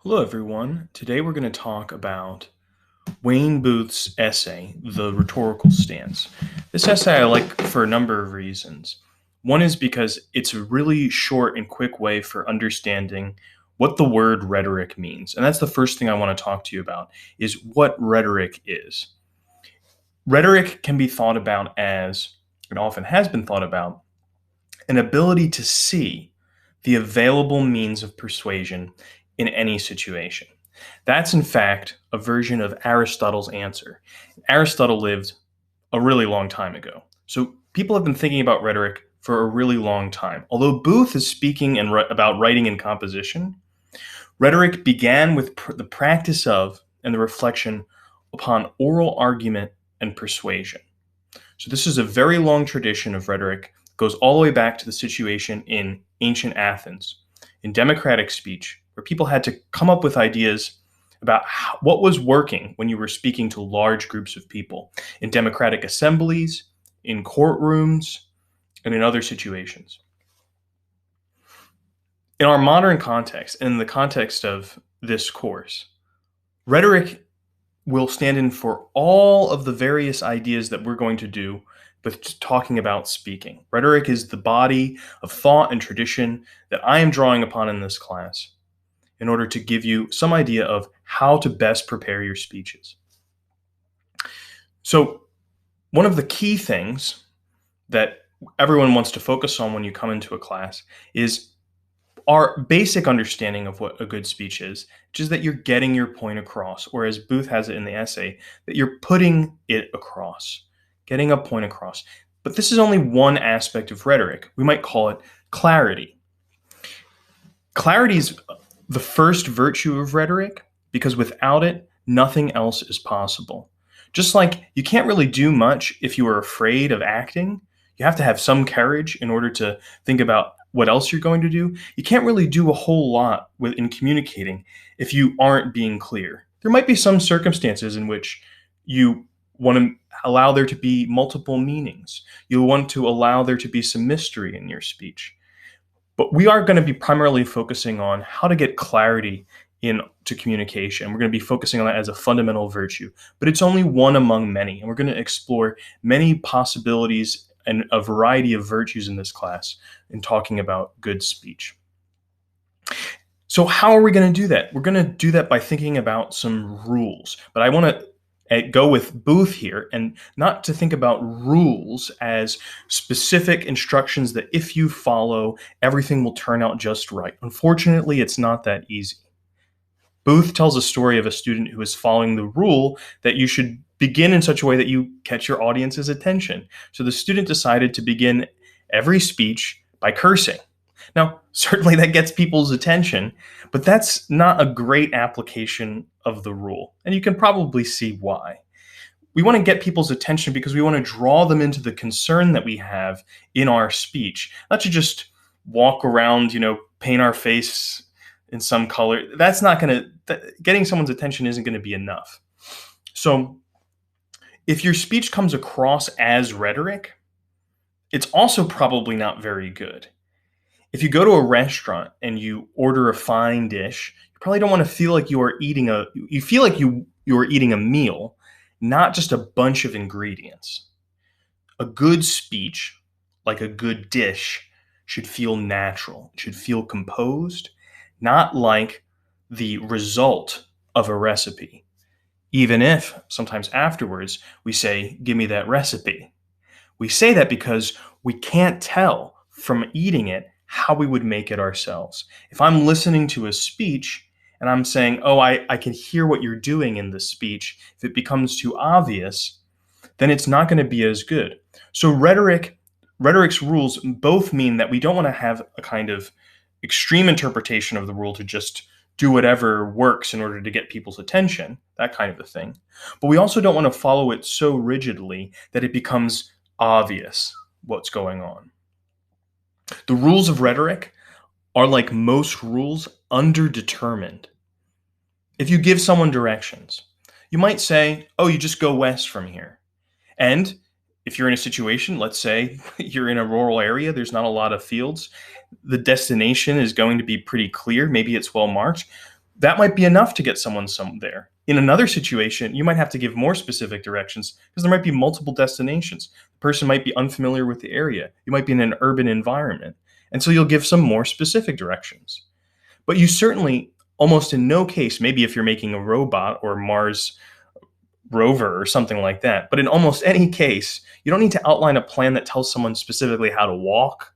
Hello, everyone. Today we're going to talk about Wayne Booth's essay, The Rhetorical Stance. This essay I like for a number of reasons. One is because it's a really short and quick way for understanding what the word rhetoric means. And that's the first thing I want to talk to you about is what rhetoric is. Rhetoric can be thought about as, and often has been thought about, an ability to see the available means of persuasion in any situation. That's, in fact, a version of Aristotle's answer. Aristotle lived a really long time ago. So people have been thinking about rhetoric for a really long time. Although Booth is speaking about writing and composition, rhetoric began with the practice of and the reflection upon oral argument and persuasion. So this is a very long tradition of rhetoric, goes all the way back to the situation in ancient Athens, in democratic speech, where people had to come up with ideas about what was working when you were speaking to large groups of people in democratic assemblies, in courtrooms, and in other situations. In our modern context, and in the context of this course, rhetoric will stand in for all of the various ideas that we're going to do with talking about speaking. Rhetoric is the body of thought and tradition that I am drawing upon in this class in order to give you some idea of how to best prepare your speeches. So, one of the key things that everyone wants to focus on when you come into a class is our basic understanding of what a good speech is, which is that you're getting your point across, or as Booth has it in the essay, that you're putting it across, getting a point across. But this is only one aspect of rhetoric. We might call it clarity. Clarity is the first virtue of rhetoric because without it, nothing else is possible. Just like you can't really do much if you are afraid of acting, you have to have some courage in order to think about what else you're going to do. You can't really do a whole lot in communicating if you aren't being clear. There might be some circumstances in which you want to allow there to be multiple meanings. You want to allow there to be some mystery in your speech. But we are going to be primarily focusing on how to get clarity into communication. We're going to be focusing on that as a fundamental virtue, but it's only one among many. And we're going to explore many possibilities and a variety of virtues in this class in talking about good speech. So how are we going to do that? We're going to do that by thinking about some rules. But I want to go with Booth here and not to think about rules as specific instructions that if you follow, everything will turn out just right. Unfortunately, it's not that easy. Booth tells a story of a student who is following the rule that you should begin in such a way that you catch your audience's attention. So the student decided to begin every speech by cursing. Now, certainly that gets people's attention, but that's not a great application of the rule. And you can probably see why. We want to get people's attention because we want to draw them into the concern that we have in our speech, not to just walk around, paint our face in some color. That's not going to, getting someone's attention isn't going to be enough. So if your speech comes across as rhetoric, it's also probably not very good. If you go to a restaurant and you order a fine dish, you probably don't want to feel like you are eating you are eating a meal, not just a bunch of ingredients. A good speech, like a good dish, should feel natural. It should feel composed, not like the result of a recipe. Even if sometimes afterwards we say, "Give me that recipe." We say that because we can't tell from eating it how we would make it ourselves. If I'm listening to a speech and I'm saying, "Oh, I can hear what you're doing in this speech," if it becomes too obvious, then it's not going to be as good. So rhetoric's rules both mean that we don't want to have a kind of extreme interpretation of the rule to just do whatever works in order to get people's attention, that kind of a thing. But we also don't want to follow it so rigidly that it becomes obvious what's going on. The rules of rhetoric are like most rules, underdetermined. If you give someone directions, you might say, "Oh, you just go west from here." And if you're in a situation, let's say you're in a rural area, there's not a lot of fields, the destination is going to be pretty clear, maybe it's well marked. That might be enough to get someone there. In another situation, you might have to give more specific directions because there might be multiple destinations. The person might be unfamiliar with the area. You might be in an urban environment. And so you'll give some more specific directions. But you certainly, almost in no case, maybe if you're making a robot or Mars rover or something like that, but in almost any case, you don't need to outline a plan that tells someone specifically how to walk,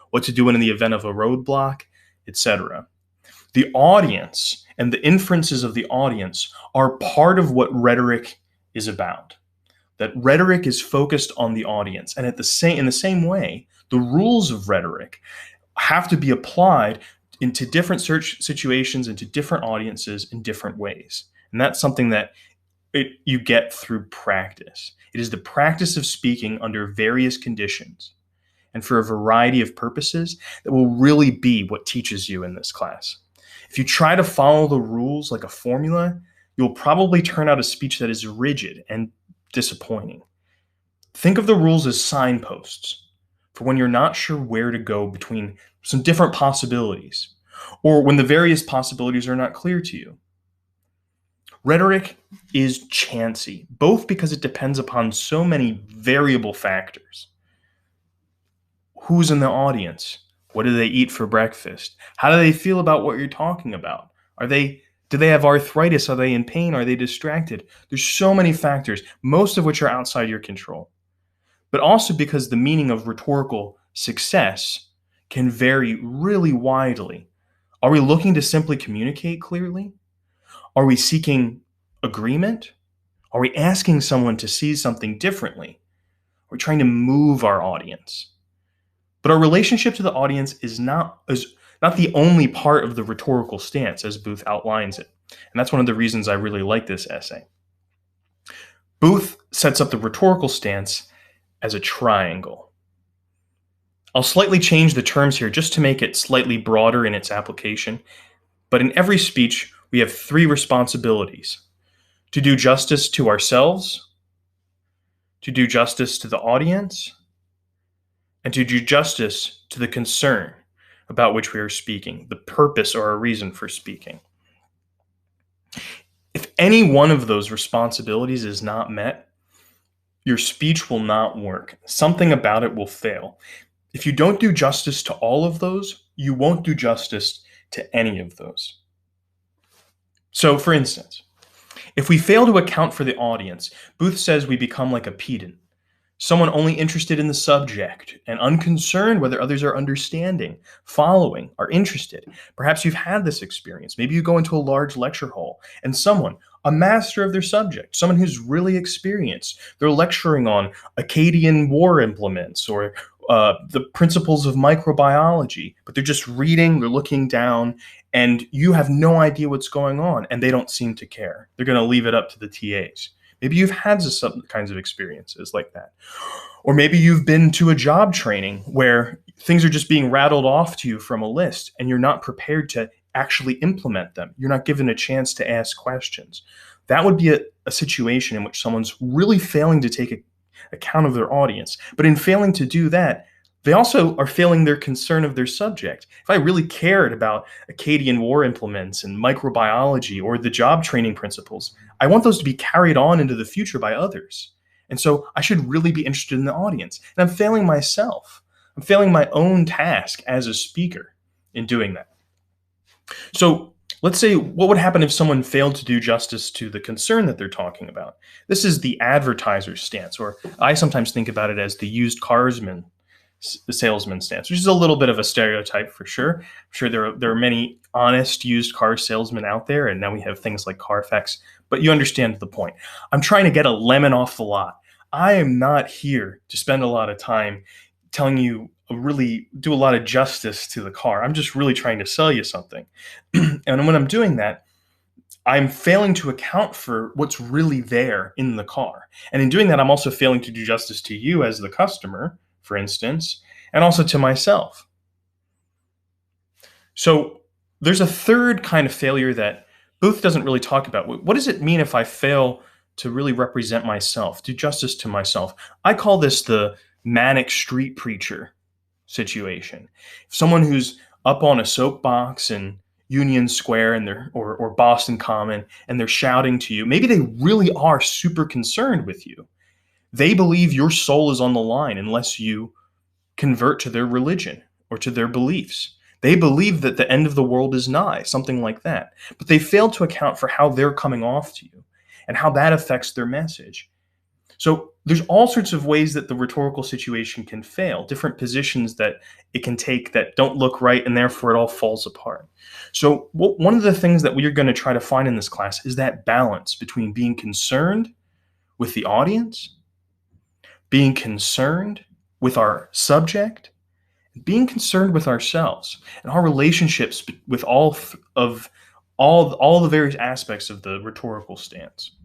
what to do in the event of a roadblock, etc. The audience and the inferences of the audience are part of what rhetoric is about. That rhetoric is focused on the audience. And in the same way, the rules of rhetoric have to be applied into different search situations, into different audiences in different ways. And that's something that you get through practice. It is the practice of speaking under various conditions and for a variety of purposes that will really be what teaches you in this class. If you try to follow the rules like a formula, you'll probably turn out a speech that is rigid and disappointing. Think of the rules as signposts for when you're not sure where to go between some different possibilities, or when the various possibilities are not clear to you. Rhetoric is chancy, both because it depends upon so many variable factors. Who's in the audience? What do they eat for breakfast? How do they feel about what you're talking about? Do they have arthritis? Are they in pain? Are they distracted? There's so many factors, most of which are outside your control. But also because the meaning of rhetorical success can vary really widely. Are we looking to simply communicate clearly? Are we seeking agreement? Are we asking someone to see something differently? Are we trying to move our audience? But our relationship to the audience is not the only part of the rhetorical stance as Booth outlines it. And that's one of the reasons I really like this essay. Booth sets up the rhetorical stance as a triangle. I'll slightly change the terms here just to make it slightly broader in its application. But in every speech, we have 3 responsibilities: to do justice to ourselves, to do justice to the audience, and to do justice to the concern about which we are speaking, the purpose or a reason for speaking. If any one of those responsibilities is not met, your speech will not work. Something about it will fail. If you don't do justice to all of those, you won't do justice to any of those. So, for instance, if we fail to account for the audience, Booth says we become like a pedant, someone only interested in the subject and unconcerned whether others are understanding, following, are interested. Perhaps you've had this experience. Maybe you go into a large lecture hall and someone, a master of their subject, someone who's really experienced, they're lecturing on Acadian war implements or the principles of microbiology, but they're just reading, they're looking down, and you have no idea what's going on, and they don't seem to care. They're going to leave it up to the TAs. Maybe you've had some kinds of experiences like that. Or maybe you've been to a job training where things are just being rattled off to you from a list, and you're not prepared to actually implement them. You're not given a chance to ask questions. That would be a situation in which someone's really failing to take account of their audience. But in failing to do that, they also are failing their concern of their subject. If I really cared about Acadian war implements and microbiology or the job training principles, I want those to be carried on into the future by others. And so I should really be interested in the audience. And I'm failing myself. I'm failing my own task as a speaker in doing that. So let's say, what would happen if someone failed to do justice to the concern that they're talking about? This is the advertiser's stance, or I sometimes think about it as the used carsman, the salesman stance, which is a little bit of a stereotype for sure. I'm sure there are many honest used car salesmen out there, and now we have things like Carfax, but you understand the point. I'm trying to get a lemon off the lot. I am not here to spend a lot of time telling you really do a lot of justice to the car. I'm just really trying to sell you something. And when I'm doing that, I'm failing to account for what's really there in the car. And in doing that, I'm also failing to do justice to you as the customer, for instance, and also to myself. So there's a third kind of failure that Booth doesn't really talk about. What does it mean if I fail to really represent myself, do justice to myself? I call this the manic street preacher situation. If someone who's up on a soapbox and Union Square and or Boston Common, and they're shouting to you. Maybe they really are super concerned with you. They believe your soul is on the line unless you convert to their religion or to their beliefs. They believe that the end of the world is nigh, something like that. But they fail to account for how they're coming off to you and how that affects their message. So there's all sorts of ways that the rhetorical situation can fail, different positions that it can take that don't look right, and therefore it all falls apart. So one of the things that we are going to try to find in this class is that balance between being concerned with the audience, being concerned with our subject, being concerned with ourselves and our relationships with all the various aspects of the rhetorical stance.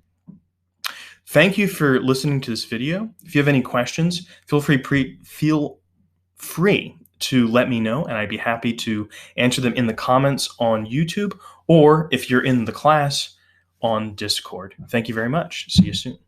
Thank you for listening to this video. If you have any questions, feel free to let me know, and I'd be happy to answer them in the comments on YouTube, or if you're in the class, on Discord. Thank you very much. See you soon.